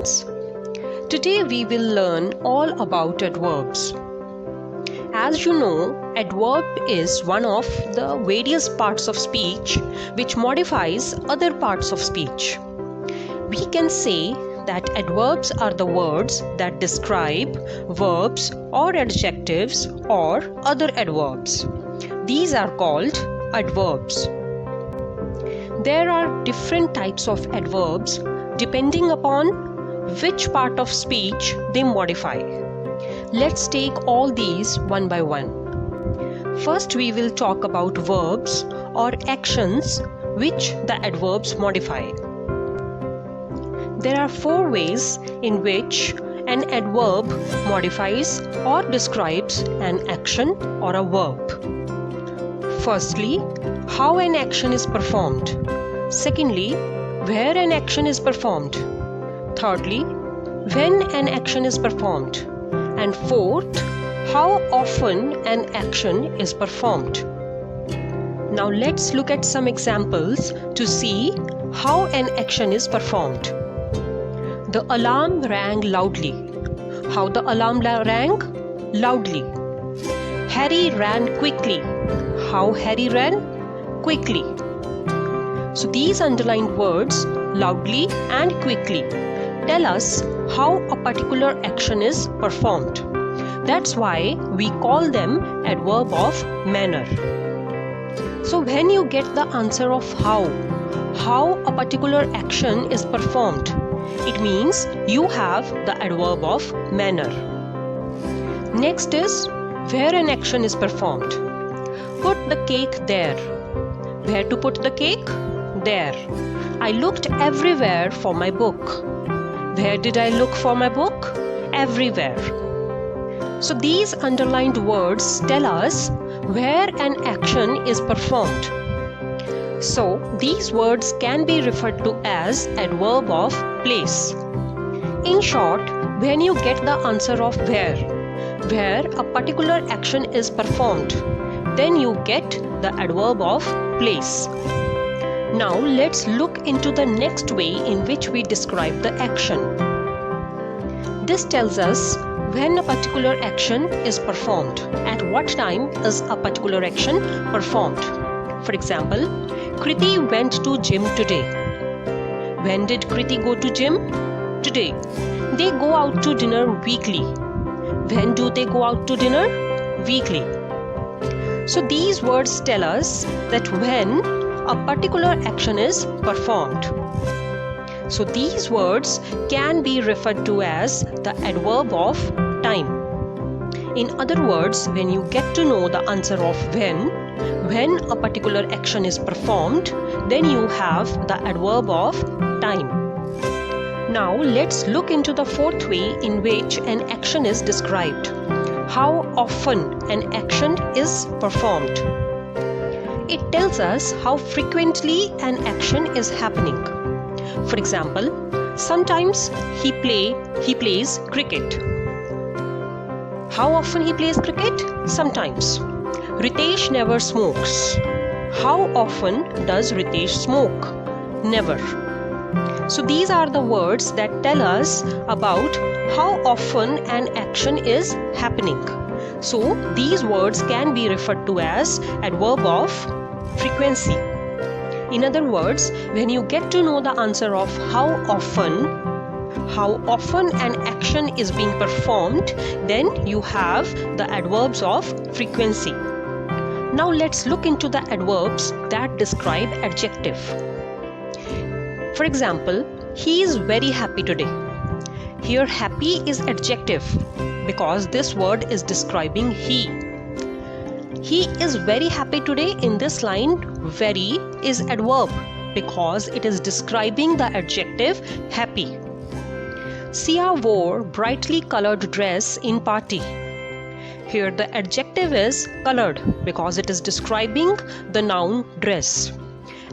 friends. Today we will learn all about adverbs. As you know, adverb is one of the various parts of speech which modifies other parts of speech. We can say that adverbs are the words that describe verbs or adjectives or other adverbs. These are called adverbs. There are different types of adverbs depending upon which part of speech they modify. Let's take all these one by one. First, we will talk about verbs or actions which the adverbs modify. There are 4 ways in which an adverb modifies or describes an action or a verb. Firstly, how an action is performed. Secondly, where an action is performed. Thirdly, when an action is performed. And fourth, how often an action is performed. Now let's look at some examples to see how an action is performed. The alarm rang loudly. How the alarm rang? Loudly. Harry ran quickly. How Harry ran? Quickly. So these underlined words, loudly and quickly, tell us how a particular action is performed. That's why we call them adverb of manner. So when you get the answer of how a particular action is performed, it means you have the adverb of manner. Next is where an action is performed. Put the cake there. Where to put the cake? There. I looked everywhere for my book. Where did I look for my book? Everywhere. So these underlined words tell us where an action is performed. So these words can be referred to as adverb of place. In short, when you get the answer of where a particular action is performed, then you get the adverb of place. Now let's look into the next way in which we describe the action. This tells us when a particular action is performed. At what time is a particular action performed? For example, Kriti went to gym today. When did Kriti go to gym? Today. They go out to dinner weekly. When do they go out to dinner? Weekly. So these words tell us that when a particular action is performed. So these words can be referred to as the adverb of time. In other words, when you get to know the answer of when a particular action is performed, then you have the adverb of time. Now let's look into the 4th way in which an action is described. How often an action is performed. It tells us how frequently an action is happening. For example, sometimes he plays cricket. How often he plays cricket? Sometimes. Ritesh never smokes. How often does Ritesh smoke? Never. So these are the words that tell us about how often an action is happening. So these words can be referred to as adverb of frequency. In other words, when you get to know the answer of how often an action is being performed, then you have the adverbs of frequency. Now let's look into the adverbs that describe adjective. For example, he is very happy today. Here happy is adjective because this word is describing he. He is very happy today. In this line, very is adverb because it is describing the adjective happy. Sia wore brightly colored dress in party. Here the adjective is colored because it is describing the noun dress.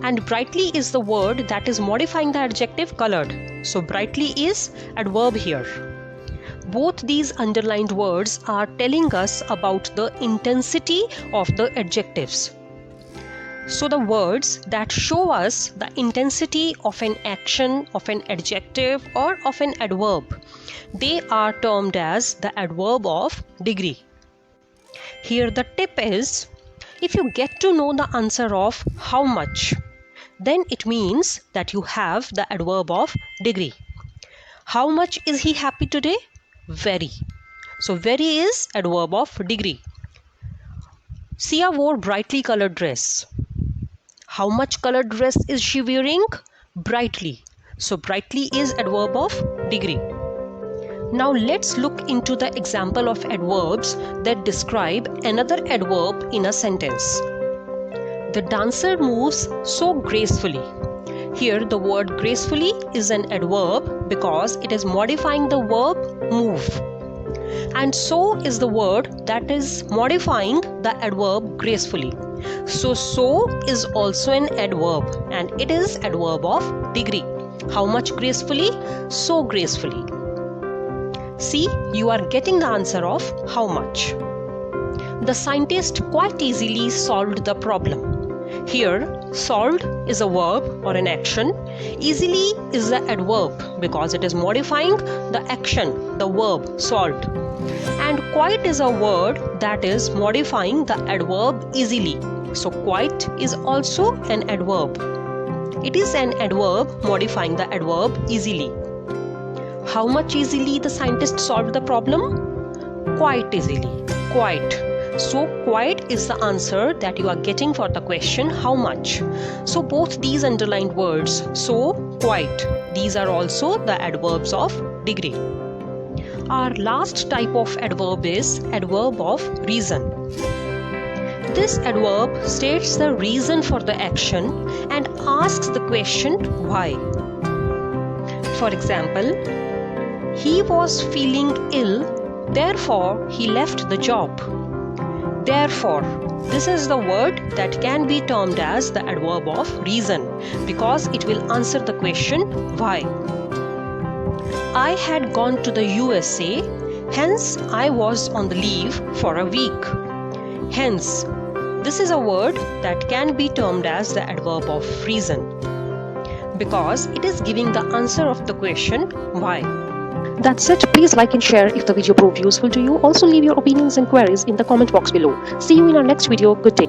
And brightly is the word that is modifying the adjective colored. So brightly is adverb here. Both these underlined words are telling us about the intensity of the adjectives. So the words that show us the intensity of an action, of an adjective, or of an adverb, they are termed as the adverb of degree. Here the tip is, if you get to know the answer of how much, then it means that you have the adverb of degree. How much is he happy today? Very. So very is adverb of degree. Sia wore brightly colored dress. How much colored dress is she wearing? Brightly. So brightly is adverb of degree. Now let's look into the example of adverbs that describe another adverb in a sentence. The dancer moves so gracefully. Here the word gracefully is an adverb because it is modifying the verb move. And so is the word that is modifying the adverb gracefully. So is also an adverb and it is adverb of degree. How much gracefully? So gracefully. See, you are getting the answer of how much. The scientist quite easily solved the problem. Here, solved is a verb or an action. Easily is the adverb because it is modifying the action, the verb solved. And quite is a word that is modifying the adverb easily. So quite is also an adverb. It is an adverb modifying the adverb easily. How much easily the scientist solved the problem? Quite easily. Quite. So quite is the answer that you are getting for the question how much. So both these underlined words, so, quite, these are also the adverbs of degree. Our last type of adverb is adverb of reason. This adverb states the reason for the action and asks the question why. For example, he was feeling ill, therefore he left the job. Therefore, this is the word that can be termed as the adverb of reason because it will answer the question why. I had gone to the USA, hence I was on the leave for a week. Hence, this is a word that can be termed as the adverb of reason because it is giving the answer of the question why. That's it. Please like and share if the video proved useful to you. Also leave your opinions and queries in the comment box below. See you in our next video. Good day.